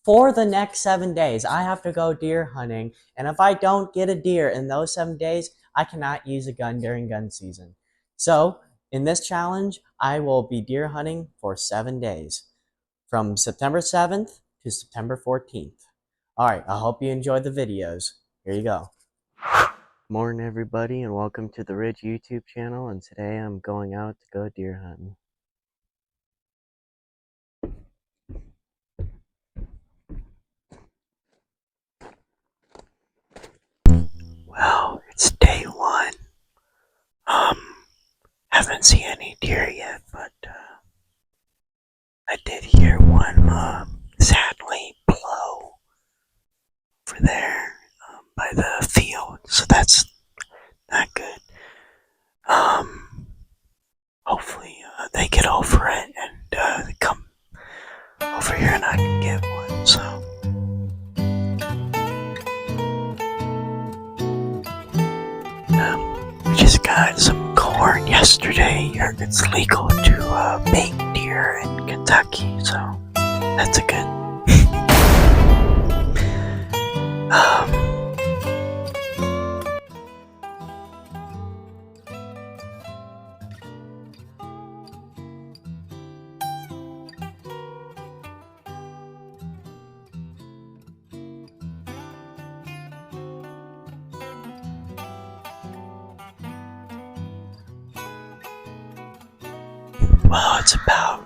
for the next 7 days. I have to go deer hunting, and if I don't get a deer in those 7 days, I cannot use a gun during gun season. So, in this challenge, I will be deer hunting for 7 days from September 7th to September 14th. Alright, I hope you enjoyed the videos. Here you go. Morning, everybody, and welcome to the Ridge YouTube channel. And today I'm going out to go deer hunting. Well, it's day one. Haven't seen any deer yet, but I did hear one sadly blow over there by the field, so that's not good. Hopefully they get over it and come over here and I can get one. So. We just got some corn yesterday. It's legal to bake deer in Kentucky, so that's a good. Well, it's about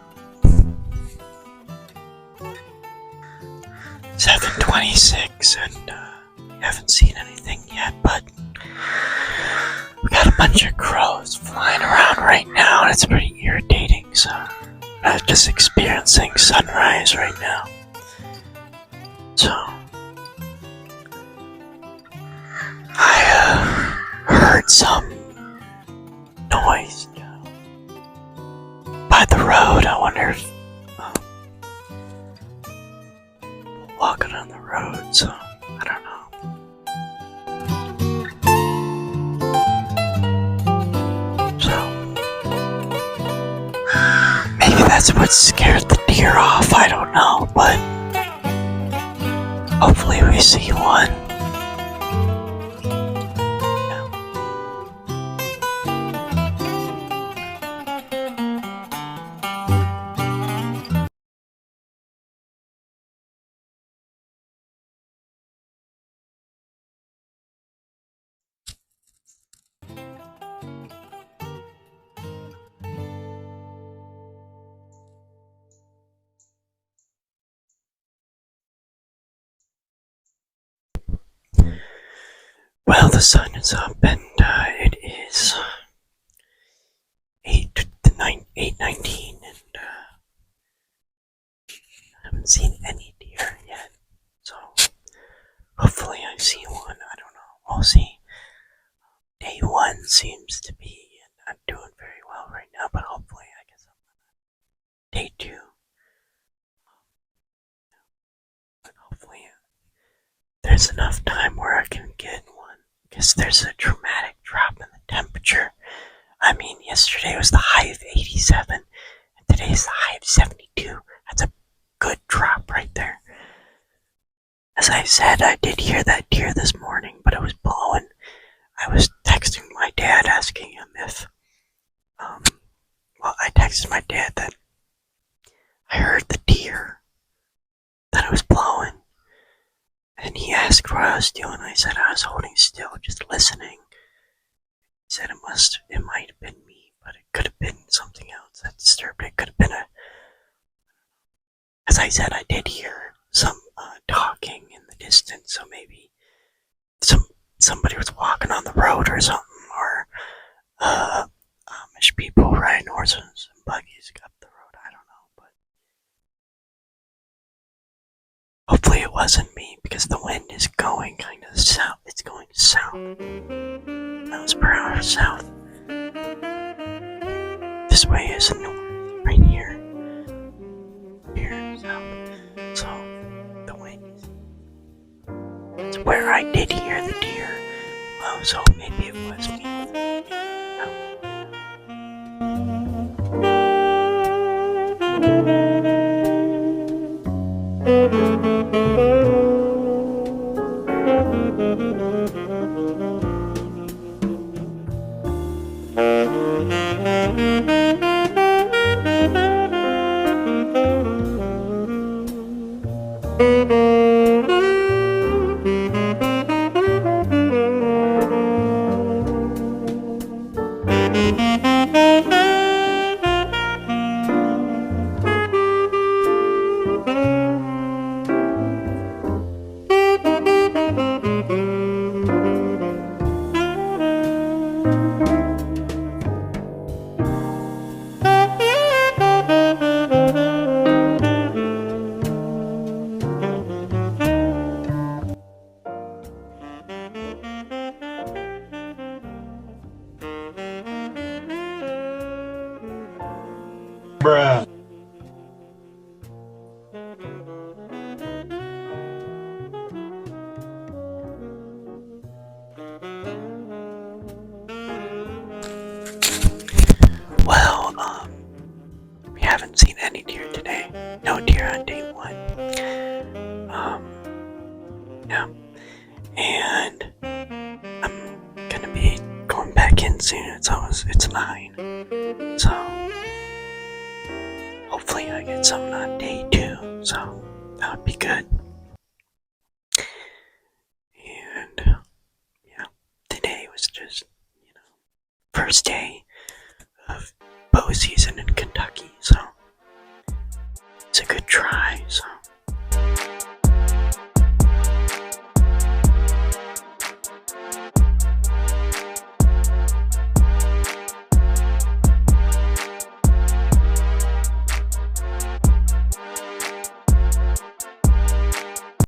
7:26 and we haven't seen anything yet, but we got a bunch of crows flying around right now and it's pretty irritating, so I'm just experiencing sunrise right now. So I heard some noise by the road. I wonder if walking on the road, so I don't know. So maybe that's what scared the deer off, I don't know, but hopefully we see one. Well, the sun is up and it is 8:19 and I haven't seen any deer yet, so hopefully I see one. I don't know, we'll see. Day one seems to be not doing very well right now, but hopefully I guess day two. But hopefully there's enough time where I can get one, because there's a dramatic drop in the temperature. I mean, yesterday was the high of 87, and today's the high of 72. That's a good drop right there. As I said, I did hear that deer this morning, but it was blowing. I was texting my dad asking him if, I texted my dad that I heard the deer, that it was blowing, and he asked what I was doing. I said I was holding still, just listening. He said it might have been me, but it could have been something else that disturbed it. It could have been as I said, I did hear some talking in the distance, so maybe somebody was walking on the road or something, or Amish people riding horses and buggies up the road. I don't know, but hopefully it wasn't me, because the wind is going kind of south. It's going south. Miles per hour south. This way is north, right here. Here, south. So the wind is where I did hear the deer. Oh, so maybe it was me. Bruh. Well, we haven't seen any deer today. No deer on day 1. Yeah. And I'm gonna be going back in soon. It's 9. So hopefully I get something on day 2. So that would be good. And yeah, today was just, first day of bow season in Kentucky. So it's a good try. So